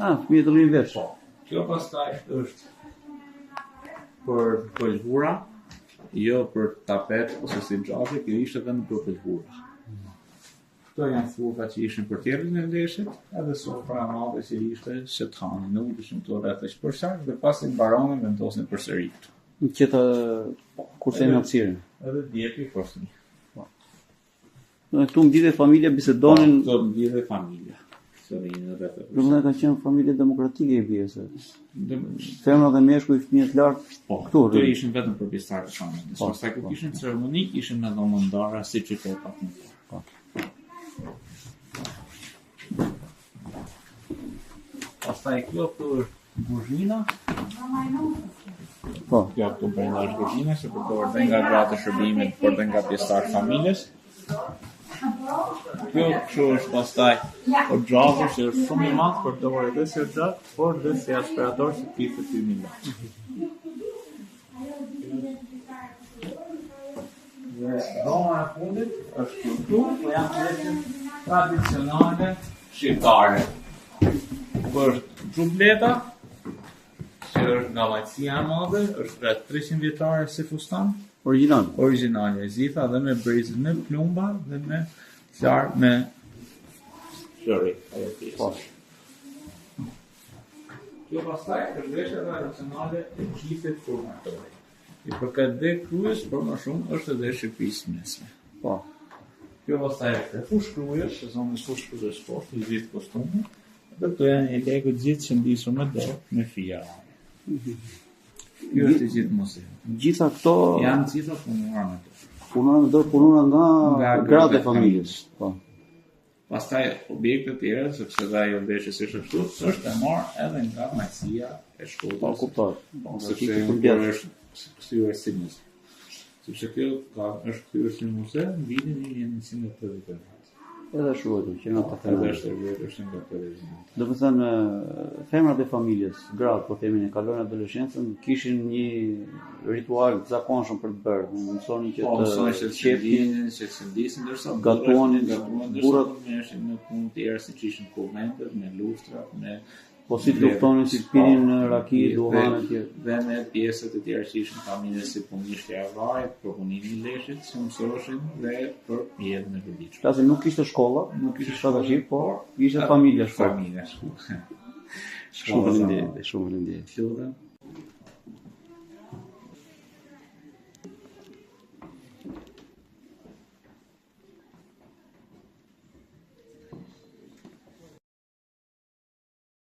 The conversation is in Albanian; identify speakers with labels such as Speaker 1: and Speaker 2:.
Speaker 1: Fëmijë të rrinë veç.
Speaker 2: Po. Kjo pastaj është për pëlhura, jo për tapet ose si xhapi, kjo ishte vetëm për pëlhura. Këto janë sofra që ishin për tjerën e leshit, edhe sofra e madhe që ishte shetani, nuk ishin këto rreth e shpërshar, dhe pasi mbaronin vendosin përsëri.
Speaker 1: Në qëta kurse në hapësirën.
Speaker 2: Edhe djeti fosni.
Speaker 1: Këtu mblidhe familja bisedonin.
Speaker 2: Këto mblidhe familja.
Speaker 1: Rrëmën ka qenë familje demokratike i bje, femra dhe meshkuj fëmijët lartë.
Speaker 2: Këto ishin vetëm për pjesëtarët e familjes. Pastaj kur kishin ceremonik, ishin me dhomëndara siç i ka pak më parë. Pastaj kjo për kuzhina. Kjo këtu brenda është kuzhina, që përdoret dhe nga gratë e shërbimit, por dhe nga pjesëtarët familjes. Kjo kështu është pastaj xhavi që është shumë i madh, përdoret edhe si xhaf, por dhe si aspirator që pitet ty mila. Dhoma e fundit është këtu, po janë pjesë tradicionale shqiptare. Për trubleta, që është nga vajtësia e madhe, është rreth 300 vjetare si fustan. Originale, zitha dhe me brizë, me plumba dhe me qarë me flori. Kjo pastaj është veshja tradicionale e gjithet formatori. I përket dhe krujës, por më shumë është edhe Shqipërisë mesme. Kjo pastaj është fush krujës, sezoni fush krujës poshtë, i gjithë kostume, dhe këto janë e legët gjithë që ndisur me dorë, me fija. Kjo është i gjithë museu.
Speaker 1: Gjitha këto
Speaker 2: janë gjitha punuara me dorë.
Speaker 1: Punuara me dorë, punuara nga gratë e familjes.
Speaker 2: Pastaj objekte të tjera, sepse dhe ajo veshje si ashtu, është e marrë edhe nga majtësia e Shkodrës.
Speaker 1: Kuptoj.
Speaker 2: Sepse kur është kthyer si muzeu. Sepse kjo është kthyer si muzeu në vitin 1980.
Speaker 1: Edhe shuajtur që nga
Speaker 2: edhe është vjetër nga televizionit.
Speaker 1: Do të thënë femrat e familjes, gratë, po themin e kalojnë adoleshencën, kishin një ritual të zakonshëm për të bërë. Mësonin që të
Speaker 2: qepin, që të ndisin, ndërsa
Speaker 1: gatuonin, burrat
Speaker 2: merreshin në punë të tjera siç ishin konventet, me lustrat, me
Speaker 1: po si të luftonin, si të pinin raki, duhan e tjerë.
Speaker 2: Dhe me pjesët e tjera që ishin familjes si punishtja e varrit, për punimin e leshit, që mësoheshin dhe për jetën e përditshme.
Speaker 1: Pasi nuk kishte shkolla, nuk kishte shkollë, por ishte familja shkolla.
Speaker 2: Familja shkolla.
Speaker 1: Shumë faleminderit.
Speaker 2: Lutem.